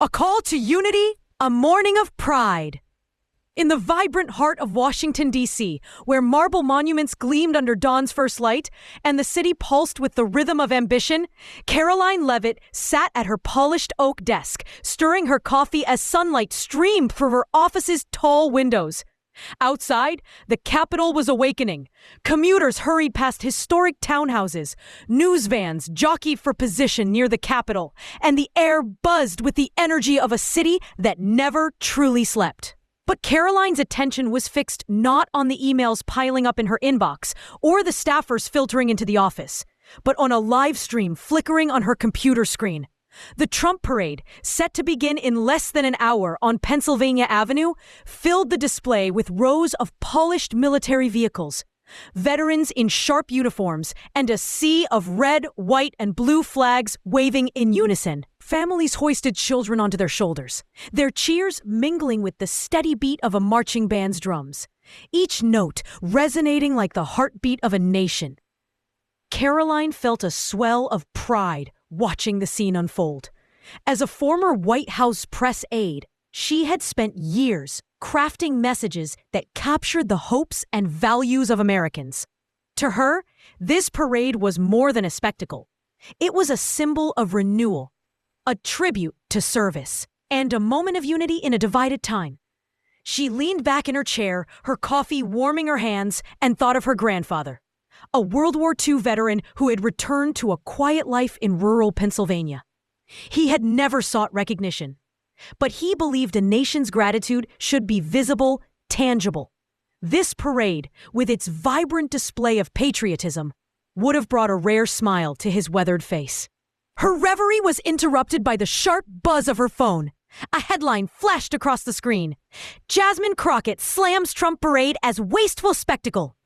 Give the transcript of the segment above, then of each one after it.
A call to unity, a morning of pride. In the vibrant heart of Washington, D.C., where marble monuments gleamed under dawn's first light and the city pulsed with the rhythm of ambition, Caroline Levitt sat at her polished oak desk, stirring her coffee as sunlight streamed through her office's tall windows. Outside, the Capitol was awakening. Commuters hurried past historic townhouses. News vans jockeyed for position near the Capitol, and the air buzzed with the energy of a city that never truly slept. But Caroline's attention was fixed not on the emails piling up in her inbox or the staffers filtering into the office, but on a live stream flickering on her computer screen. The Trump parade, set to begin in less than an hour on Pennsylvania Avenue, filled the display with rows of polished military vehicles, veterans in sharp uniforms, and a sea of red, white, and blue flags waving in unison. Families hoisted children onto their shoulders, their cheers mingling with the steady beat of a marching band's drums, each note resonating like the heartbeat of a nation. Caroline felt a swell of pride watching the scene unfold. As a former White House press aide, she had spent years crafting messages that captured the hopes and values of Americans. To her, this parade was more than a spectacle. It was a symbol of renewal, a tribute to service, and a moment of unity in a divided time. She leaned back in her chair, her coffee warming her hands, and thought of her grandfather, a World War II veteran who had returned to a quiet life in rural Pennsylvania. He had never sought recognition, but he believed a nation's gratitude should be visible, tangible. This parade, with its vibrant display of patriotism, would have brought a rare smile to his weathered face. Her reverie was interrupted by the sharp buzz of her phone. A headline flashed across the screen. Jasmine Crockett slams Trump parade as wasteful spectacle.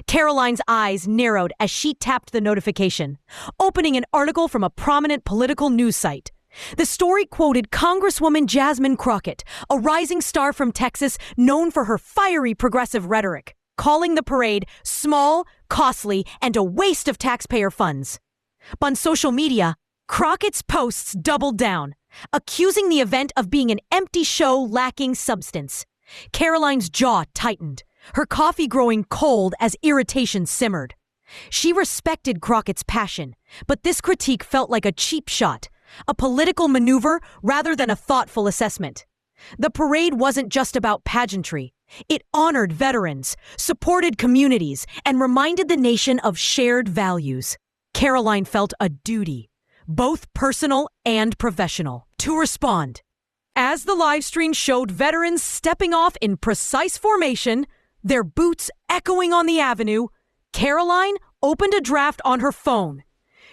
Caroline's eyes narrowed as she tapped the notification, opening an article from a prominent political news site. The story quoted Congresswoman Jasmine Crockett, a rising star from Texas known for her fiery progressive rhetoric, calling the parade small, costly, and a waste of taxpayer funds. On social media, Crockett's posts doubled down, accusing the event of being an empty show lacking substance. Caroline's jaw tightened, her coffee growing cold as irritation simmered. She respected Crockett's passion, but this critique felt like a cheap shot, a political maneuver rather than a thoughtful assessment. The parade wasn't just about pageantry. It honored veterans, supported communities, and reminded the nation of shared values. Caroline felt a duty, both personal and professional, to respond. As the live stream showed veterans stepping off in precise formation, their boots echoing on the avenue, Caroline opened a draft on her phone.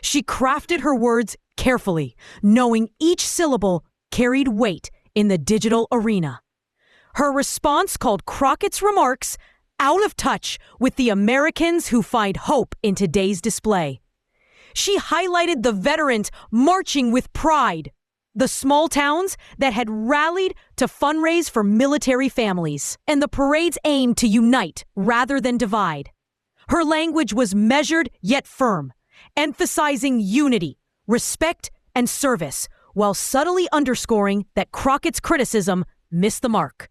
She crafted her words carefully, knowing each syllable carried weight in the digital arena. Her response called Crockett's remarks out of touch with the Americans who find hope in today's display. She highlighted the veterans marching with pride, the small towns that had rallied to fundraise for military families, and the parade's aim to unite rather than divide. Her language was measured yet firm, emphasizing unity, respect, and service, while subtly underscoring that Crockett's criticism missed the mark.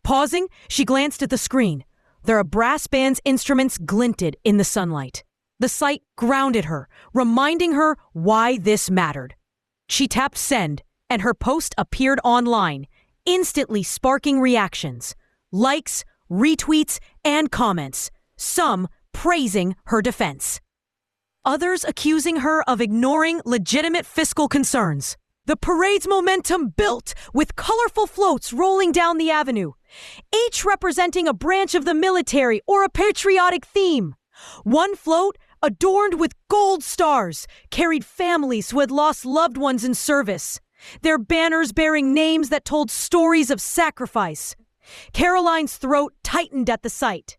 Pausing, she glanced at the screen. Their brass band's instruments glinted in the sunlight. The sight grounded her, reminding her why this mattered. She tapped send, and her post appeared online, instantly sparking reactions, likes, retweets, and comments, some praising her defense. Others accusing her of ignoring legitimate fiscal concerns. The parade's momentum built, with colorful floats rolling down the avenue, each representing a branch of the military or a patriotic theme. One float, adorned with gold stars, carried families who had lost loved ones in service, their banners bearing names that told stories of sacrifice. Caroline's throat tightened at the sight.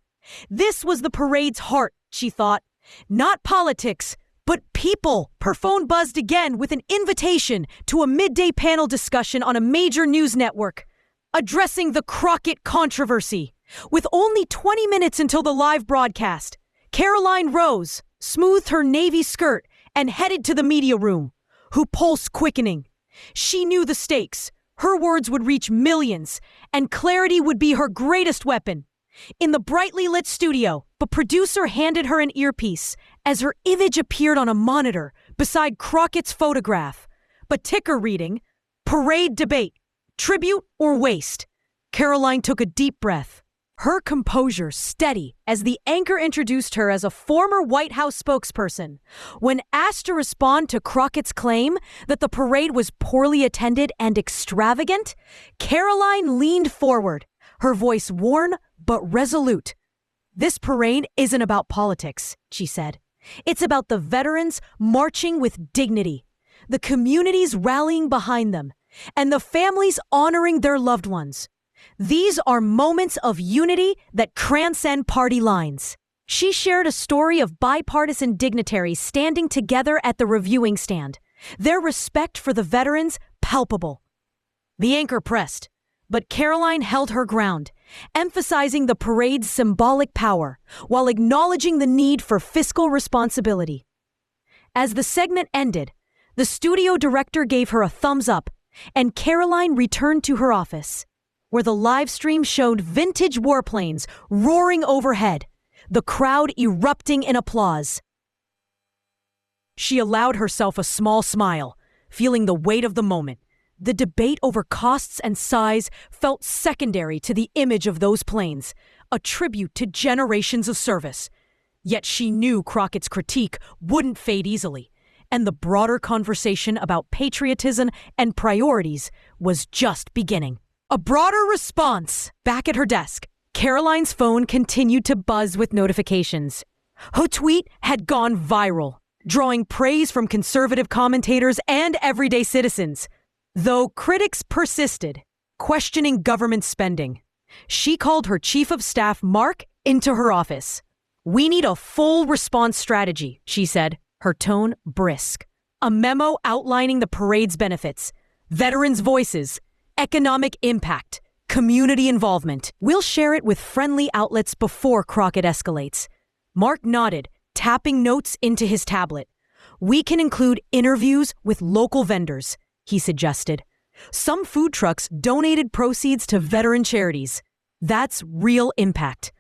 This was the parade's heart, she thought. Not politics, but people. Her phone buzzed again with an invitation to a midday panel discussion on a major news network, addressing the Crockett controversy. With only 20 minutes until the live broadcast, Caroline rose, smoothed her navy skirt, and headed to the media room, her pulse quickening. She knew the stakes. Her words would reach millions, and clarity would be her greatest weapon. In the brightly lit studio, the producer handed her an earpiece as her image appeared on a monitor beside Crockett's photograph. But ticker reading, parade debate, tribute or waste. Caroline took a deep breath, her composure steady as the anchor introduced her as a former White House spokesperson. When asked to respond to Crockett's claim that the parade was poorly attended and extravagant, Caroline leaned forward, her voice worn but resolute. "This parade isn't about politics," she said. "It's about the veterans marching with dignity, the communities rallying behind them, and the families honoring their loved ones. These are moments of unity that transcend party lines." She shared a story of bipartisan dignitaries standing together at the reviewing stand, their respect for the veterans palpable. The anchor pressed, but Caroline held her ground, emphasizing the parade's symbolic power while acknowledging the need for fiscal responsibility. As the segment ended, the studio director gave her a thumbs up, and Caroline returned to her office, where the live stream showed vintage warplanes roaring overhead, the crowd erupting in applause. She allowed herself a small smile, feeling the weight of the moment. The debate over costs and size felt secondary to the image of those planes, a tribute to generations of service. Yet she knew Crockett's critique wouldn't fade easily, and the broader conversation about patriotism and priorities was just beginning. A broader response. Back at her desk, Caroline's phone continued to buzz with notifications. Her tweet had gone viral, drawing praise from conservative commentators and everyday citizens. Though critics persisted, questioning government spending, she called her chief of staff, Mark, into her office. "We need a full response strategy," she said, her tone brisk. "A memo outlining the parade's benefits, veterans' voices, economic impact, community involvement. We'll share it with friendly outlets before Crockett escalates." Mark nodded, tapping notes into his tablet. "We can include interviews with local vendors," he suggested. "Some food trucks donated proceeds to veteran charities. That's real impact."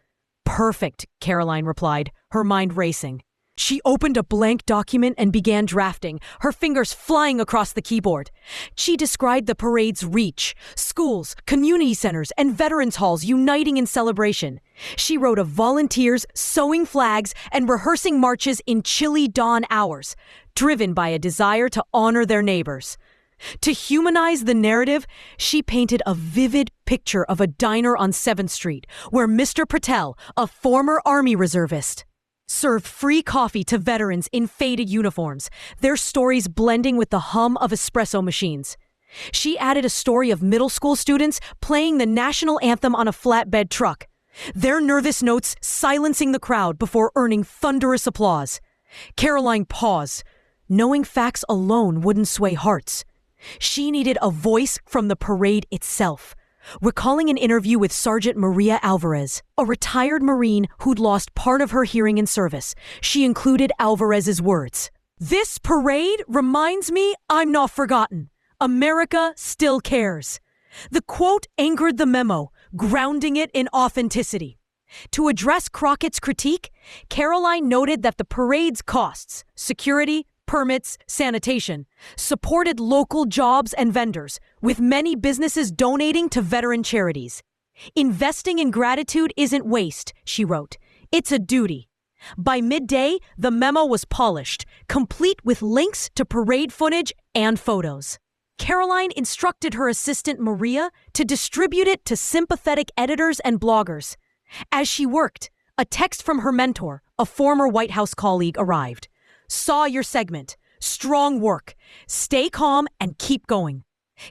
"Perfect," Caroline replied, her mind racing. She opened a blank document and began drafting, her fingers flying across the keyboard. She described the parade's reach, schools, community centers, and veterans halls uniting in celebration. She wrote of volunteers sewing flags and rehearsing marches in chilly dawn hours, driven by a desire to honor their neighbors. To humanize the narrative, she painted a vivid picture of a diner on 7th Street where Mr. Patel, a former Army reservist, served free coffee to veterans in faded uniforms, their stories blending with the hum of espresso machines. She added a story of middle school students playing the national anthem on a flatbed truck, their nervous notes silencing the crowd before earning thunderous applause. Caroline paused, knowing facts alone wouldn't sway hearts. She needed a voice from the parade itself. Recalling an interview with Sergeant Maria Alvarez, a retired Marine who'd lost part of her hearing in service, she included Alvarez's words. "This parade reminds me I'm not forgotten. America still cares." The quote anchored the memo, grounding it in authenticity. To address Crockett's critique, Caroline noted that the parade's costs, security, permits, sanitation, supported local jobs and vendors, with many businesses donating to veteran charities. "Investing in gratitude isn't waste," she wrote. "It's a duty." By midday, the memo was polished, complete with links to parade footage and photos. Caroline instructed her assistant Maria to distribute it to sympathetic editors and bloggers. As she worked, a text from her mentor, a former White House colleague, arrived. "Saw your segment. Strong work. Stay calm and keep going."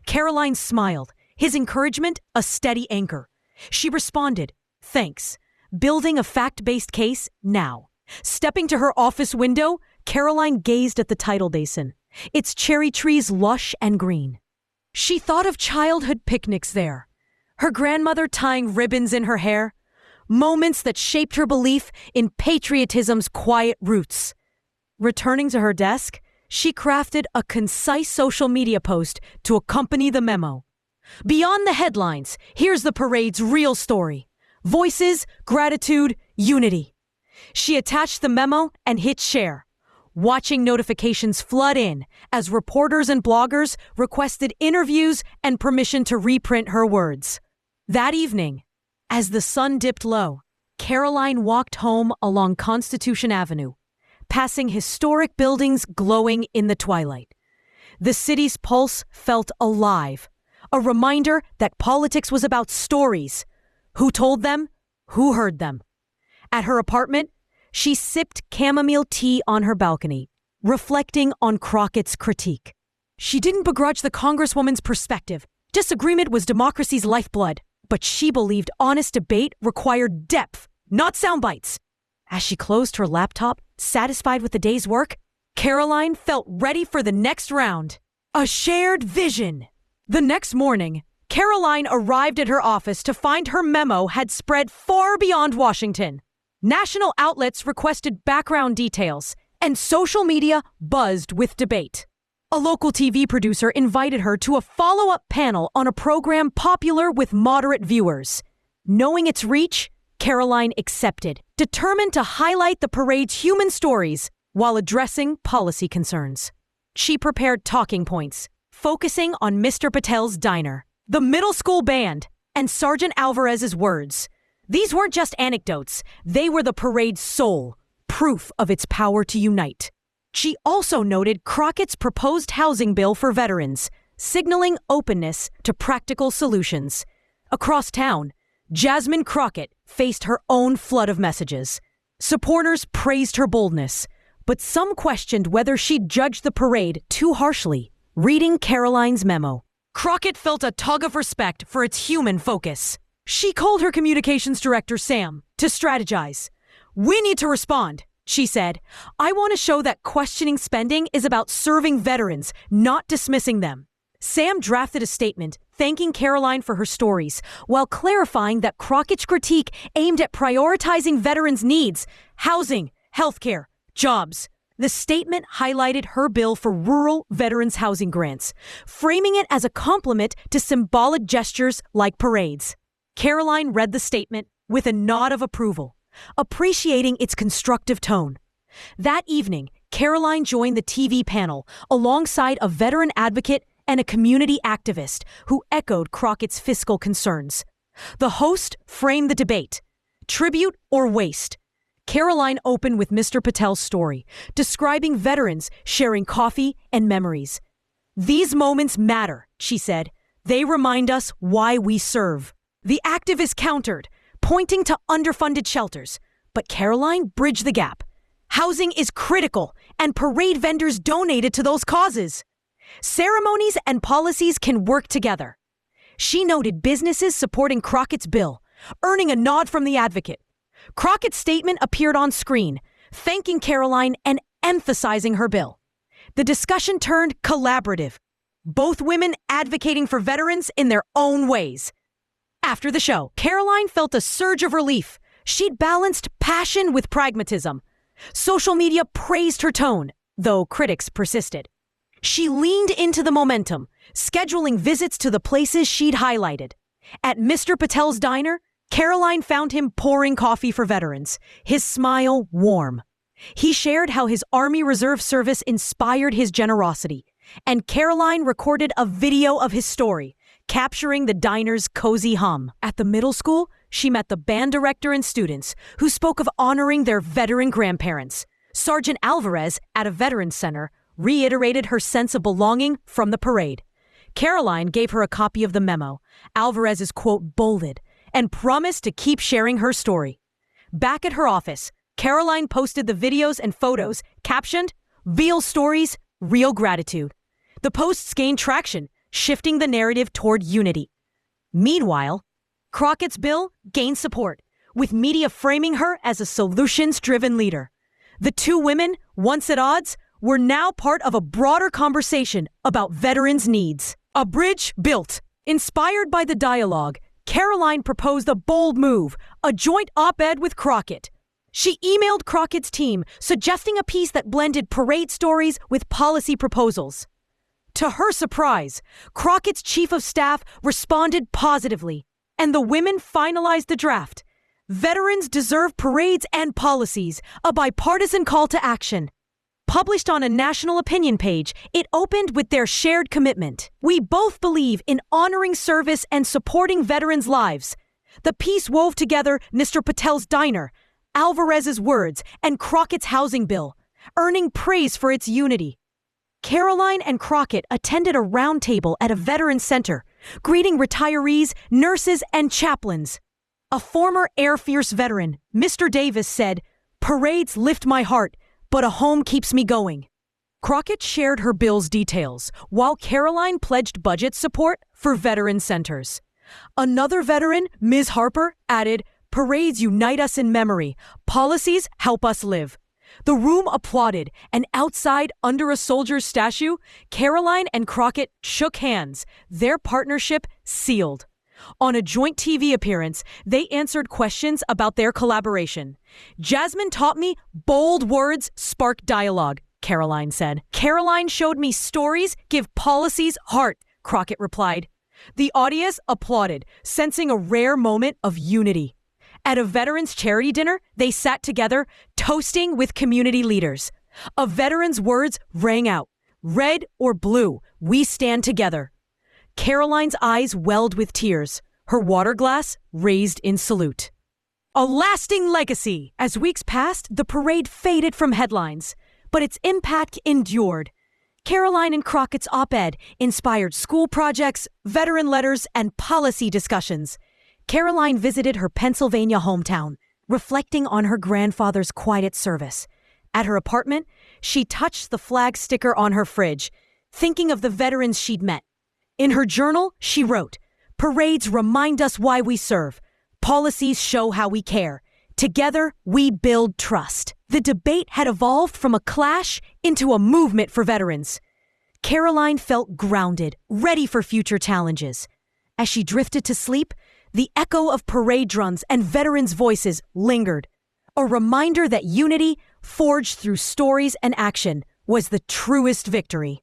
Caroline smiled, his encouragement a steady anchor. She responded, "Thanks. Building a fact-based case now." Stepping to her office window, Caroline gazed at the tidal basin, its cherry trees lush and green. She thought of childhood picnics there, her grandmother tying ribbons in her hair, moments that shaped her belief in patriotism's quiet roots. Returning to her desk, She crafted a concise social media post to accompany the memo. Beyond the headlines, here's the parade's real story. Voices, gratitude, unity. She attached the memo and hit share, watching notifications flood in as reporters and bloggers requested interviews and permission to reprint her words. That evening, as the sun dipped low, Caroline walked home along Constitution Avenue, passing historic buildings glowing in the twilight. The city's pulse felt alive, a reminder that politics was about stories. Who told them? Who heard them? At her apartment, she sipped chamomile tea on her balcony, reflecting on Crockett's critique. She didn't begrudge the Congresswoman's perspective. Disagreement was democracy's lifeblood, but she believed honest debate required depth, not sound bites. As she closed her laptop, satisfied with the day's work, Caroline felt ready for the next round. A shared vision. The next morning, Caroline arrived at her office to find her memo had spread far beyond Washington. National outlets requested background details, and social media buzzed with debate. A local TV producer invited her to a follow-up panel on a program popular with moderate viewers. Knowing its reach, Caroline accepted, determined to highlight the parade's human stories while addressing policy concerns. She prepared talking points, focusing on Mr. Patel's diner, the middle school band, and Sergeant Alvarez's words. These weren't just anecdotes, they were the parade's soul, proof of its power to unite. She also noted Crockett's proposed housing bill for veterans, signaling openness to practical solutions. Across town, Jasmine Crockett faced her own flood of messages. Supporters praised her boldness, but some questioned whether she'd judged the parade too harshly. Reading Caroline's memo, Crockett felt a tug of respect for its human focus. She called her communications director, Sam, to strategize. "We need to respond," she said. "I want to show that questioning spending is about serving veterans, not dismissing them." Sam drafted a statement thanking Caroline for her stories, while clarifying that Crockett's critique aimed at prioritizing veterans' needs, housing, healthcare, jobs. The statement highlighted her bill for rural veterans housing grants, framing it as a compliment to symbolic gestures like parades. Caroline read the statement with a nod of approval, appreciating its constructive tone. That evening, Caroline joined the TV panel alongside a veteran advocate and a community activist who echoed Crockett's fiscal concerns. The host framed the debate: tribute or waste? Caroline opened with Mr. Patel's story, describing veterans sharing coffee and memories. "These moments matter," she said. "They remind us why we serve." The activist countered, pointing to underfunded shelters, but Caroline bridged the gap. Housing is critical, and parade vendors donated to those causes. Ceremonies and policies can work together. She noted businesses supporting Crockett's bill, earning a nod from the advocate. Crockett's statement appeared on screen, thanking Caroline and emphasizing her bill. The discussion turned collaborative, both women advocating for veterans in their own ways. After the show, Caroline felt a surge of relief. She'd balanced passion with pragmatism. Social media praised her tone, though critics persisted. She leaned into the momentum, scheduling visits to the places she'd highlighted. At Mr. Patel's diner, Caroline found him pouring coffee for veterans, his smile warm. He shared how his Army Reserve service inspired his generosity, and Caroline recorded a video of his story, capturing the diner's cozy hum. At the middle school, she met the band director and students who spoke of honoring their veteran grandparents. Sergeant Alvarez, at a veterans center, reiterated her sense of belonging from the parade. Caroline gave her a copy of the memo, Alvarez's quote bolded, and promised to keep sharing her story. Back at her office, Caroline posted the videos and photos captioned, "Real stories, real gratitude." The posts gained traction, shifting the narrative toward unity. Meanwhile, Crockett's bill gained support, with media framing her as a solutions-driven leader. The two women, once at odds, were now part of a broader conversation about veterans' needs. A bridge built. Inspired by the dialogue, Caroline proposed a bold move, a joint op-ed with Crockett. She emailed Crockett's team, suggesting a piece that blended parade stories with policy proposals. To her surprise, Crockett's chief of staff responded positively, and the women finalized the draft. Veterans Deserve Parades and Policies, a bipartisan call to action. Published on a national opinion page, it opened with their shared commitment. We both believe in honoring service and supporting veterans' lives. The piece wove together Mr. Patel's diner, Alvarez's words, and Crockett's housing bill, earning praise for its unity. Caroline and Crockett attended a roundtable at a veterans center, greeting retirees, nurses, and chaplains. A former Air Force veteran, Mr. Davis, said, "Parades lift my heart, but a home keeps me going." Crockett shared her bill's details, while Caroline pledged budget support for veteran centers. Another veteran, Ms. Harper, added, "Parades unite us in memory. Policies help us live." The room applauded, and outside, under a soldier's statue, Caroline and Crockett shook hands, their partnership sealed. On a joint TV appearance, they answered questions about their collaboration. "Jasmine taught me bold words spark dialogue," Caroline said. "Caroline showed me stories give policies heart," Crockett replied. The audience applauded, sensing a rare moment of unity. At a veterans charity dinner, they sat together, toasting with community leaders. A veteran's words rang out, "Red or blue, we stand together." Caroline's eyes welled with tears, her water glass raised in salute. A lasting legacy! As weeks passed, the parade faded from headlines, but its impact endured. Caroline and Crockett's op-ed inspired school projects, veteran letters, and policy discussions. Caroline visited her Pennsylvania hometown, reflecting on her grandfather's quiet service. At her apartment, she touched the flag sticker on her fridge, thinking of the veterans she'd met. In her journal, she wrote, "Parades remind us why we serve. Policies show how we care. Together, we build trust." The debate had evolved from a clash into a movement for veterans. Caroline felt grounded, ready for future challenges. As she drifted to sleep, the echo of parade drums and veterans' voices lingered, a reminder that unity, forged through stories and action, was the truest victory.